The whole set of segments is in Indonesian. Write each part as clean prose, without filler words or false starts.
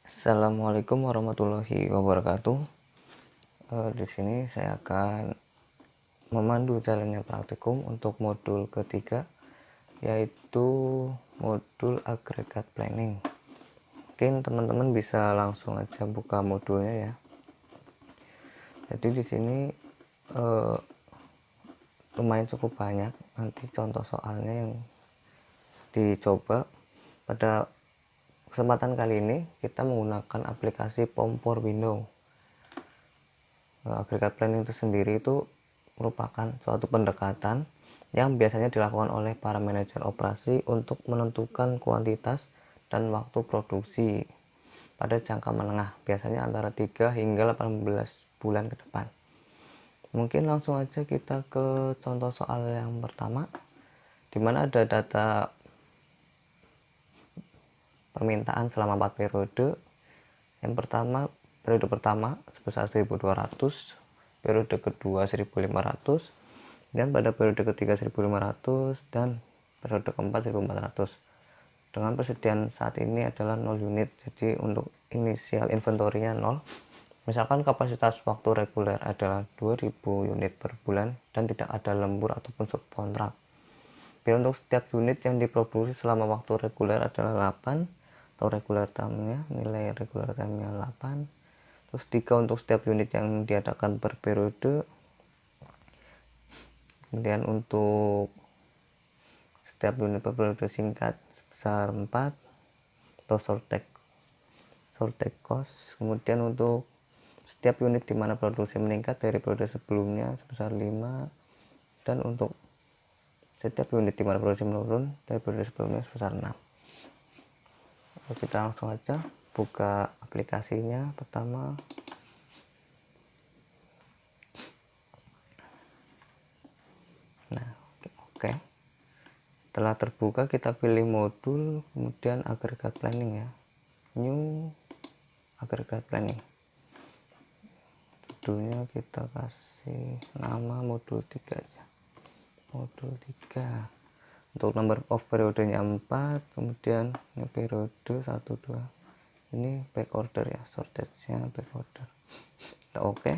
Assalamualaikum warahmatullahi wabarakatuh. Di sini saya akan memandu jalannya praktikum untuk modul ketiga, yaitu modul agregat planning. Mungkin teman-teman bisa langsung aja buka modulnya ya. Jadi di sini lumayan cukup banyak nanti contoh soalnya yang dicoba. Pada kesempatan kali ini kita menggunakan aplikasi Pom4Window. Agregat planning itu sendiri itu merupakan suatu pendekatan yang biasanya dilakukan oleh para manajer operasi untuk menentukan kuantitas dan waktu produksi pada jangka menengah, biasanya antara 3 hingga 18 bulan ke depan. Mungkin langsung aja kita ke contoh soal yang pertama, di mana ada data permintaan selama 4 periode. Yang pertama, periode pertama sebesar 1.200, periode kedua 1.500, dan pada periode ketiga 1.500, dan periode keempat 1.400. Dengan persediaan saat ini adalah 0 unit, jadi untuk inisial inventory-nya 0. Misalkan kapasitas waktu reguler adalah 2000 unit per bulan dan tidak ada lembur ataupun subkontrak. Biaya untuk setiap unit yang diproduksi selama waktu reguler adalah 8, atau regular time-nya, nilai regular time-nya 8. Terus 3 untuk setiap unit yang diadakan per periode. Kemudian untuk setiap unit per periode singkat sebesar 4, atau short cost. Kemudian untuk setiap unit di mana produksi meningkat dari periode sebelumnya sebesar 5, dan untuk setiap unit di mana produksi menurun dari periode sebelumnya sebesar 6. Kita langsung aja buka aplikasinya. Pertama, nah oke. Setelah terbuka kita pilih modul, kemudian agregat planning ya, new agregat planning. Judulnya kita kasih nama modul 3 aja, modul 3. Untuk number of periodenya 4, kemudian ini periode 1, 2, ini back order ya, shortage-nya back order. Kita oke.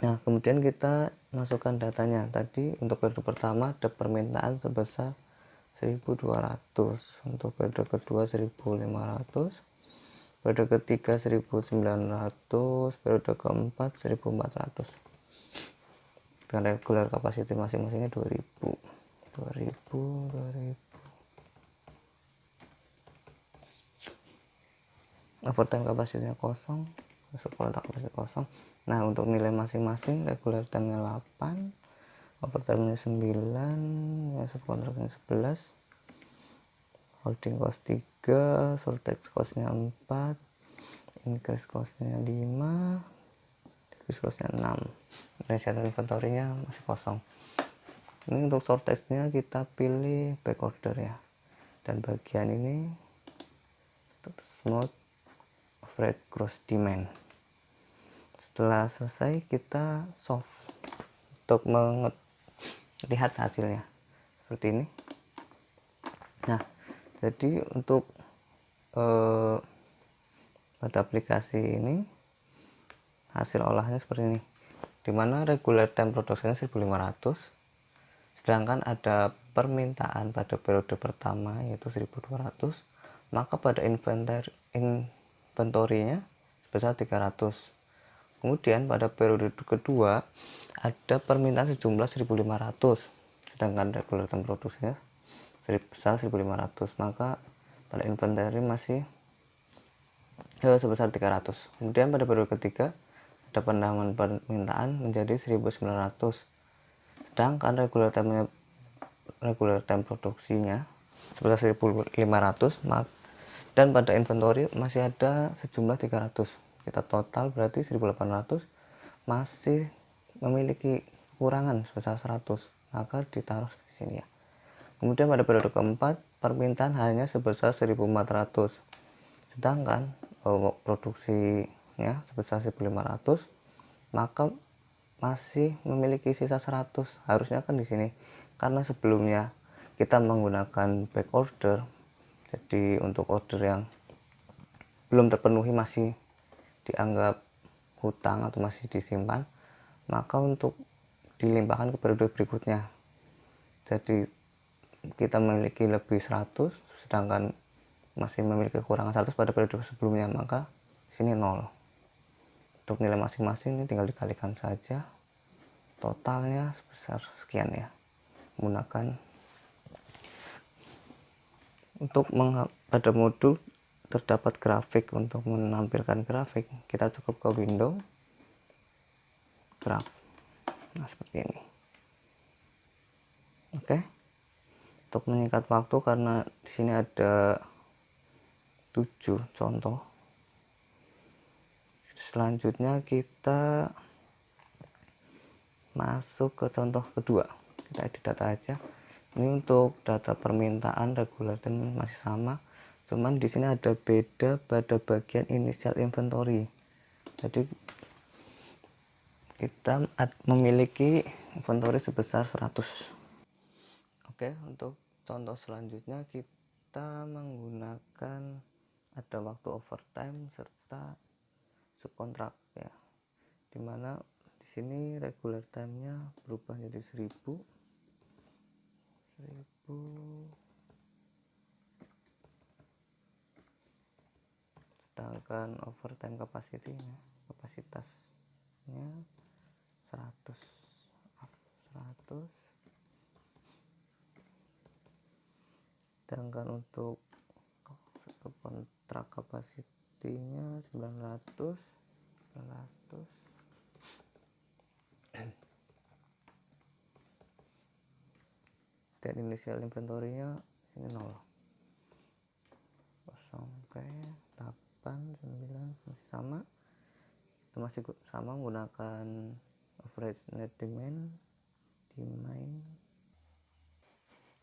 Nah, kemudian kita masukkan datanya. Tadi untuk periode pertama ada permintaan sebesar 1.200, untuk periode kedua 1.500, periode ketiga 1.900, periode keempat 1.400. Dengan regular capacity masing-masingnya 2000. Overtime kapasitasnya kosong, subkontrak kapasitas kosong. Nah, untuk nilai masing-masing, regular time-nya 8, overtime-nya 9, ya subkontraknya 11, holding cost 3, shortage cost-nya 4, increase cost-nya 5, decrease cost-nya 6. Nilai inventory-nya masih kosong. Ini untuk shortage-nya kita pilih back order ya, dan bagian ini smooth average gross demand. Setelah selesai kita solve untuk melihat hasilnya seperti ini. Nah, jadi untuk pada aplikasi ini hasil olahnya seperti ini, dimana regular time produksinya 1.500, sedangkan ada permintaan pada periode pertama yaitu 1.200, maka pada inventory-nya sebesar 300. Kemudian pada periode kedua ada permintaan sejumlah 1.500, sedangkan regular time produksinya sebesar 1.500, maka pada inventory masih sebesar 300. Kemudian pada periode ketiga ada penambahan permintaan menjadi 1.900, sedangkan regular time produksinya sebesar 1.500, dan pada inventory masih ada sejumlah 300. Kita total berarti 1.800, masih memiliki kekurangan sebesar 100, maka ditaruh di sini ya. Kemudian pada periode keempat permintaan hanya sebesar 1.400, sedangkan produksinya sebesar 1.500, maka masih memiliki sisa 100. Harusnya kan di sini, karena sebelumnya kita menggunakan back order, jadi untuk order yang belum terpenuhi, masih dianggap hutang atau masih disimpan, maka untuk dilimpahkan ke periode berikutnya. Jadi kita memiliki lebih 100 sedangkan masih memiliki kekurangan 100 pada periode sebelumnya, maka sini 0. Untuk nilai masing-masing ini tinggal dikalikan saja, totalnya sebesar sekian ya. Menggunakan untuk pada modul terdapat grafik. Untuk menampilkan grafik kita cukup ke window graph, nah seperti ini. Oke, untuk menyingkat waktu karena di sini ada 7 contoh, selanjutnya kita masuk ke contoh kedua. Kita edit data aja. Ini untuk data permintaan reguler dan masih sama, cuman di sini ada beda pada bagian initial inventory. Jadi kita memiliki inventory sebesar 100. Oke, untuk contoh selanjutnya kita menggunakan ada waktu overtime serta subkontrak ya, dimana di sini regular time-nya berubah jadi 1000, sedangkan overtime kapasitasnya 100. Sedangkan untuk kontrak kapasitinya 900 dan initial inventory-nya ini 0. Oke, 8, 9 masih sama. Kita masih sama menggunakan average net demand.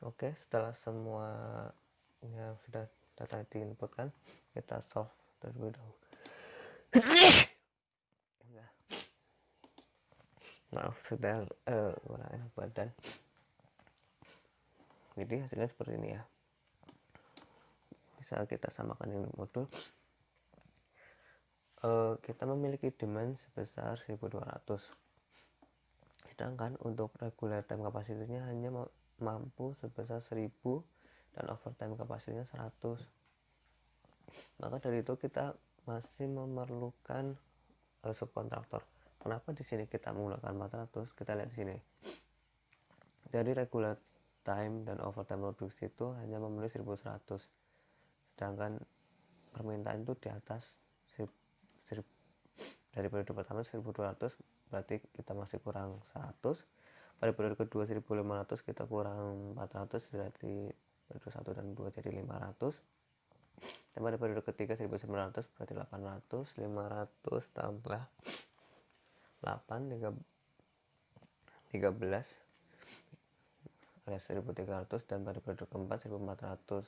Oke, setelah semuanya sudah data diinputkan, kita solve terlebih dahulu. Maaf, sudah kurang enak badan. Jadi hasilnya seperti ini ya. Bisa kita samakan ini modul. Kita memiliki demand sebesar 1200, sedangkan untuk regular time kapasitasnya hanya mampu sebesar 1000 dan overtime kapasitasnya 100. Maka dari itu kita masih memerlukan subkontraktor. Kenapa di sini kita menggunakan 400? Kita lihat di sini. Jadi regular time dan overtime produksi itu hanya memenuhi 1100, sedangkan permintaan itu di atas dari periode pertama 1200, berarti kita masih kurang 100. Pada periode kedua 1500 kita kurang 400, berarti periode 1 dan 2 jadi 500. Dan pada periode ketiga 1900 berarti 800. 500 tambah 8 13 alias 1300, dan pada periode keempat 1400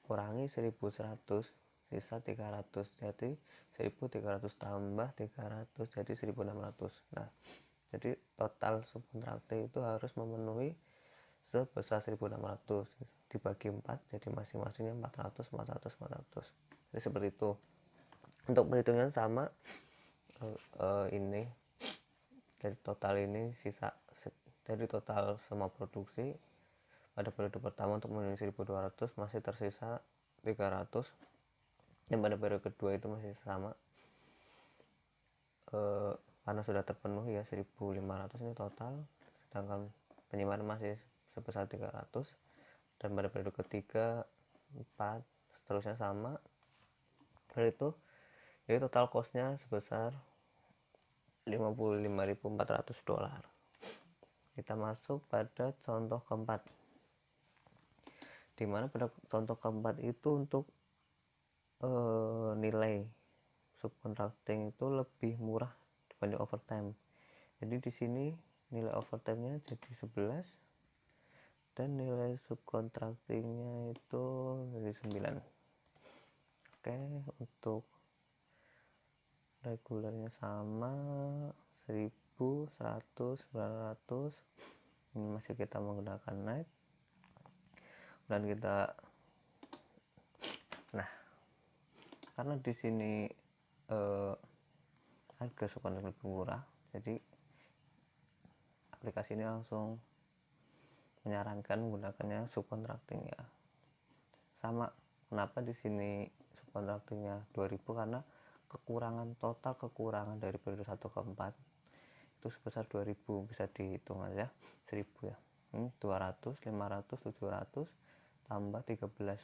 kurangi 1100 sisa 300, jadi 1300 tambah 300 jadi 1600. Nah, jadi total subkontraktor itu harus memenuhi sebesar 1600 dibagi 4, jadi masing-masingnya 400. Jadi seperti itu. Untuk perhitungan sama ini, jadi total ini sisa, jadi total semua produksi pada periode pertama untuk memenuhi 1200 masih tersisa 300, dan pada periode kedua itu masih sama karena sudah terpenuhi ya 1500 ini total, sedangkan penyimpanan masih sebesar 300, dan pada periode ketiga 4 seterusnya sama. Dari itu jadi total costnya sebesar $55.400. Kita masuk pada contoh keempat, dimana pada contoh keempat itu untuk nilai subcontracting itu lebih murah dibanding overtime. Jadi di sini nilai overtime-nya jadi 11 dan nilai subcontracting-nya itu jadi 9. Oke, untuk regulernya sama 1000, 100, 900. Ini masih kita menggunakan night, dan kita karena di sini harga subkontrak lebih murah, jadi aplikasi ini langsung menyarankan menggunakannya subcontracting ya. Sama, kenapa di sini subcontractingnya 2000, karena kekurangan dari periode 1 ke 4 itu sebesar 2000, bisa dihitung aja 1000 ya. Ini 200, 500, 700 tambah 13,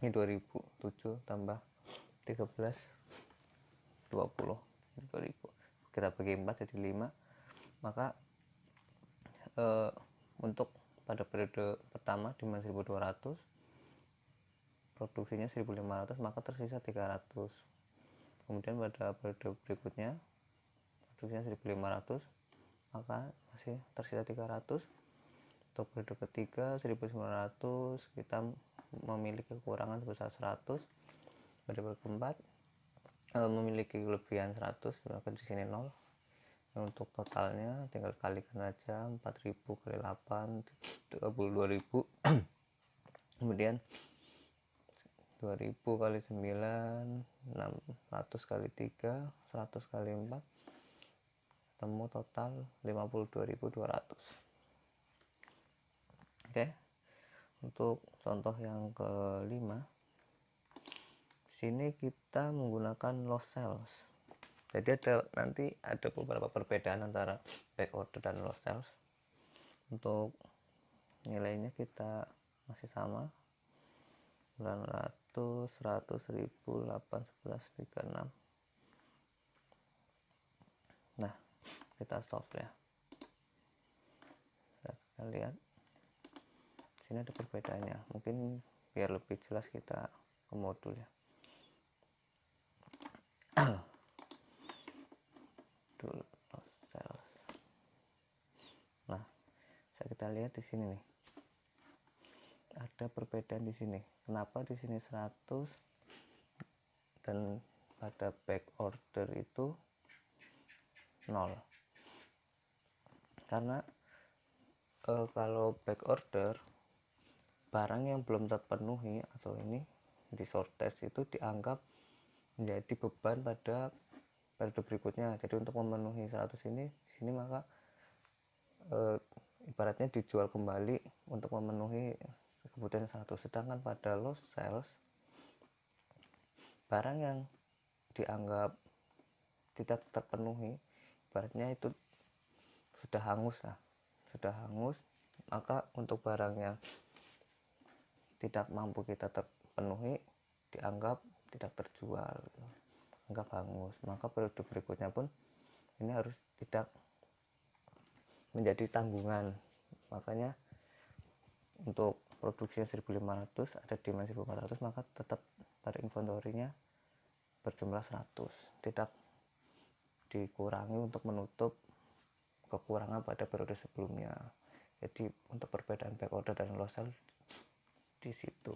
ini 2000, 7 tambah 13, 20, 2000 kita bagi 4 jadi 5. Maka untuk pada periode pertama di 1200 produksinya 1500, maka tersisa 300. Kemudian pada periode berikutnya produksinya 1500, maka masih tersisa 300. Untuk periode ketiga 1900 kita memiliki kekurangan sebesar 100. Pada periode keempat memiliki kelebihan 100, maka di sini 0. Untuk totalnya tinggal kalikan aja, 4000 kali 8 32.000. Kemudian 2000 kali 9 600 kali 3 100 kali 4, temu total 52.200. Oke. Untuk contoh yang kelima, sini kita menggunakan loss sales. Jadi nanti ada beberapa perbedaan antara back order dan loss sales. Untuk nilainya kita masih sama, 900, 100, 1000, 8, 11, 36. Nah, kita solve ya. Kita lihat sini ada perbedaannya. Mungkin biar lebih jelas kita ke modul ya. Dulu loss sales. Nah, kita lihat di sini nih. Ada perbedaan di sini. Kenapa di sini 100 dan pada back order itu 0? Karena kalau back order barang yang belum terpenuhi atau ini di shortage itu dianggap menjadi beban pada periode berikutnya. Jadi untuk memenuhi 100 ini di sini, maka ibaratnya dijual kembali untuk memenuhi kebutuhan 100. Sedangkan pada loss sales, barang yang dianggap tidak terpenuhi ibaratnya itu sudah hangus, maka untuk barang yang tidak mampu kita terpenuhi dianggap tidak terjual, anggap hangus. Maka periode berikutnya pun ini harus tidak menjadi tanggungan. Makanya untuk produksinya 1500 ada demand 1400, maka tetap pada inventory-nya berjumlah 100, tidak dikurangi untuk menutup kekurangan pada periode sebelumnya. Jadi untuk perbedaan back order dan loss sale di situ.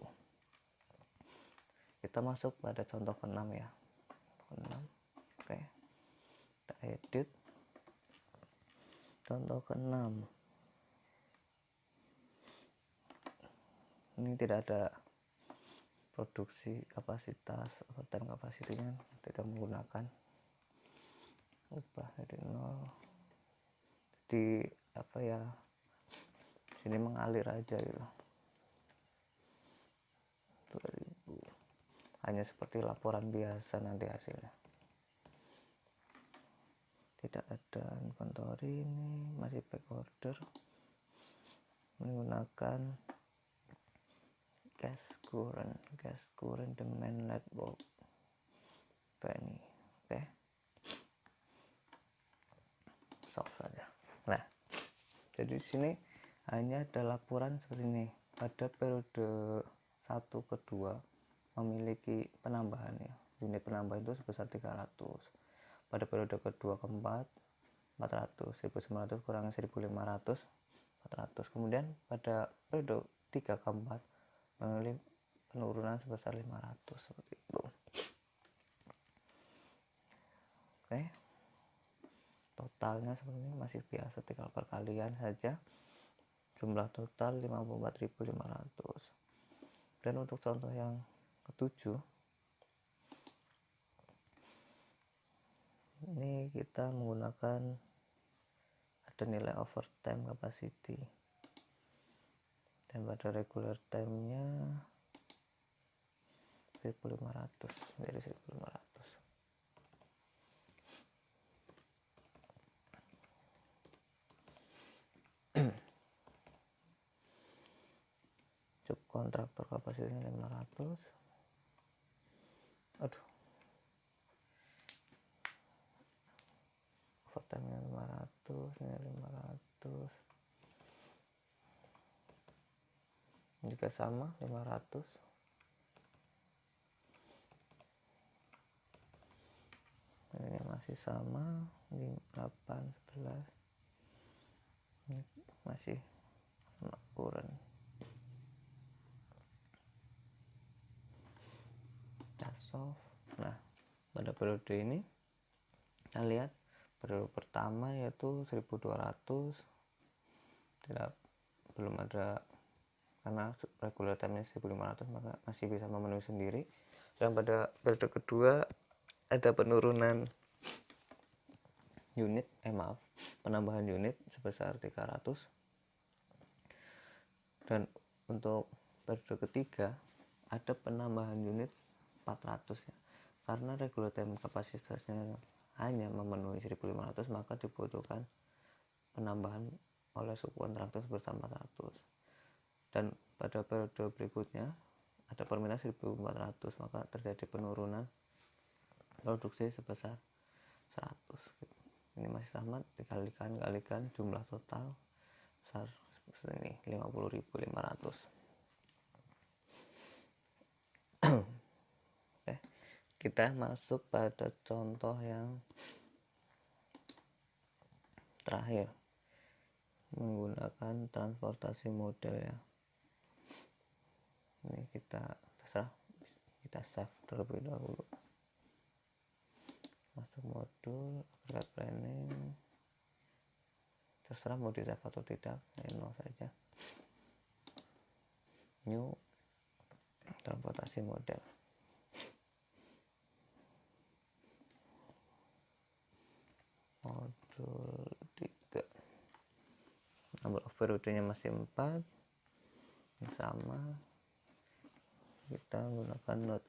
Kita masuk pada contoh ke-6 ya. 6. Oke. Kita edit. Contoh ke-6. Ini tidak ada produksi kapasitas, overtime kapasitinya tidak menggunakan, ubah dari 0. Jadi apa ya, sini mengalir aja gitu. 2000 hanya seperti laporan biasa nanti hasilnya. Tidak ada inventory, ini masih back order menggunakan cash current demand net bulk penny. Oke. Solve saja. Nah, jadi di sini hanya ada laporan seperti ini. Pada periode 1 ke 2 memiliki penambahan ya. Unit penambahan itu sebesar 300. Pada periode kedua ke 4 400, 1900 kurangi 1500, 400. Kemudian pada periode 3 ke 4 memiliki penurunan sebesar 500, seperti itu. Oke. Totalnya seperti ini, masih biasa, tinggal perkalian saja. Jumlah total 54.500. Dan untuk contoh yang ketujuh, Ini kita menggunakan ada nilai overtime capacity, dan pada regular time nya 1500 dari 1500. Job kontraktor kapasitasnya 500. Aduh, overtime nya 500, ini 500 juga sama 500. Ini masih sama 8 11, ini masih sama kurang. Nah, pada periode ini kita lihat periode pertama yaitu 1200 belum ada, karena regular time-nya 1500 maka masih bisa memenuhi sendiri. Dan pada periode kedua ada penurunan unit, penambahan unit sebesar 300. Dan untuk periode ketiga ada penambahan unit 400 ya. Karena regular time kapasitasnya hanya memenuhi 1500 maka dibutuhkan penambahan oleh subkontraktor sebesar 400. Dan pada periode berikutnya ada permintaan 1400 maka terjadi penurunan produksi sebesar 100. Ini masih sama, dikalikan jumlah total besar ini 50.500. Oke, kita masuk pada contoh yang terakhir menggunakan transportasi model ya. Ini kita save terlebih dahulu. Masuk modul agregat planning, terserah mau di save atau tidak, no saja. New transportasi model. Modul 3, number of periodenya masih 4, sama, kita menggunakan note.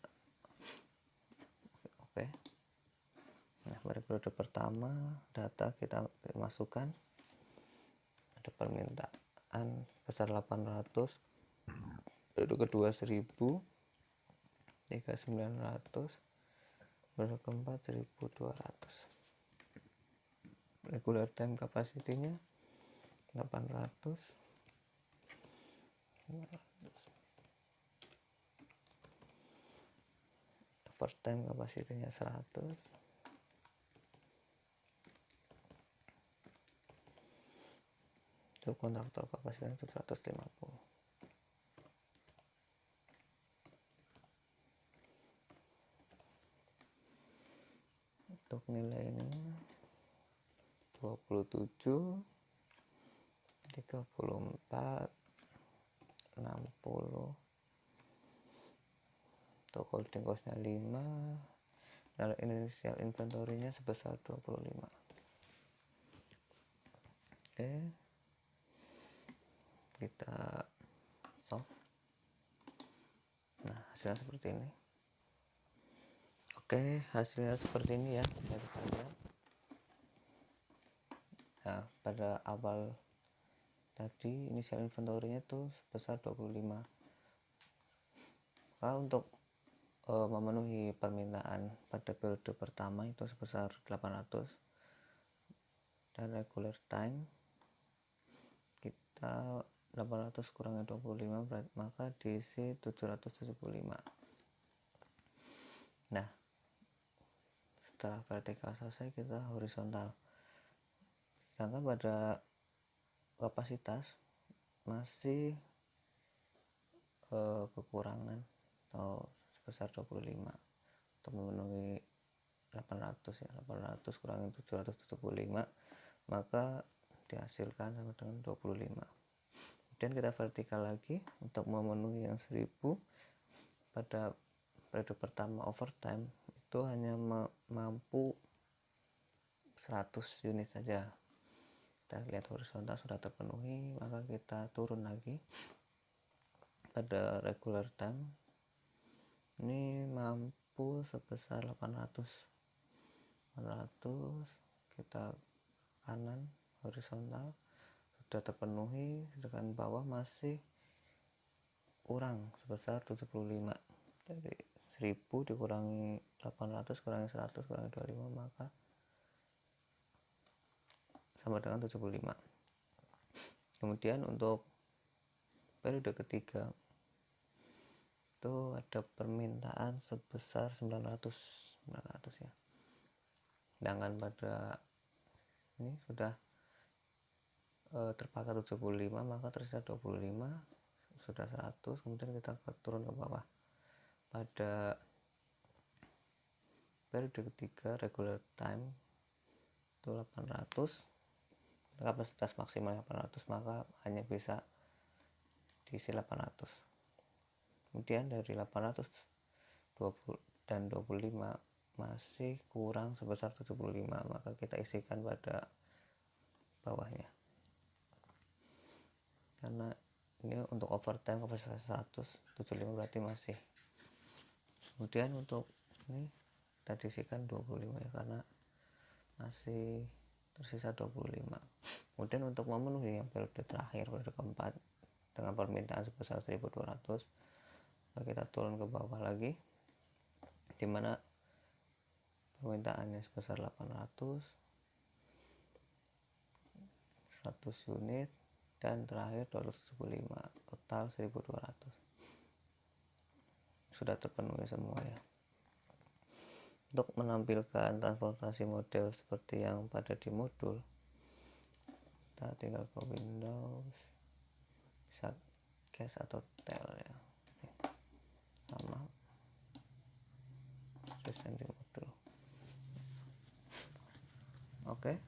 Oke. Nah, pada periode pertama data kita masukkan, ada permintaan besar 800, periode kedua 1000, 3900, periode keempat 1200. Regular time capacity-nya 800. Overtime kapasitinya 100. Subkontraktor kapasitasnya 750. Untuk nilainya 27, 34, 60. Untuk holding cost-nya 5, dan initial inventory-nya sebesar 25. Oke, kita solve. Nah, hasilnya seperti ini. Oke, hasilnya seperti ini ya, kita lihat. Nah, pada awal tadi initial inventory-nya tuh sebesar 25. Nah, untuk memenuhi permintaan pada periode pertama itu sebesar 800, dan regular time kita 800 kurangi 25 maka diisi 775. Nah, setelah vertikal selesai kita horizontal. Sedangkan pada kapasitas masih kekurangan atau sebesar 25 untuk memenuhi 800 ya. 800 kurangi 775 maka dihasilkan sama dengan 25. Kemudian kita vertikal lagi untuk memenuhi yang 1000. Pada periode pertama overtime itu hanya mampu 100 unit saja. Kita lihat horizontal sudah terpenuhi, maka kita turun lagi pada regular time. Ini mampu sebesar 800. Kita kanan horizontal sudah terpenuhi, sedangkan bawah masih kurang sebesar 75. Jadi 1000 dikurangi 800 kurangi 100 kurangi 25, maka sama dengan 75. Kemudian untuk periode ketiga itu ada permintaan sebesar 900 ya. Sedangkan pada ini sudah terpakai 75, maka tersisa 25, sudah 100. Kemudian kita turun ke bawah pada periode ketiga regular time itu 800, kapasitas maksimal 800, maka hanya bisa diisi 800. Kemudian dari 820 dan 25 masih kurang sebesar 75, maka kita isikan pada bawahnya, karena ini untuk overtime kapasitas 175 berarti masih. Kemudian untuk ini kita isikan 25 ya, karena masih tersisa 25. Kemudian untuk memenuhi yang periode terakhir, periode keempat, dengan permintaan sebesar 1200, kita turun ke bawah lagi, dimana permintaannya sebesar 800, 100 unit, dan terakhir 275, total 1200. Sudah terpenuhi semua ya. Untuk menampilkan transportasi model seperti yang pada di modul, kita tinggal ke Windows, bisa cache atau tel ya, sama desain di modul. Oke.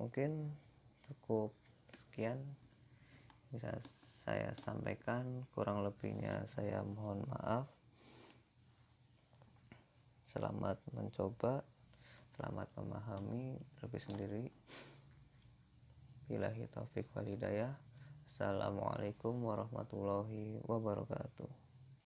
Mungkin cukup sekian bisa saya sampaikan, kurang lebihnya saya mohon maaf. Selamat mencoba, selamat memahami lebih sendiri. Billahi taufik wal hidayah. Assalamualaikum warahmatullahi wabarakatuh.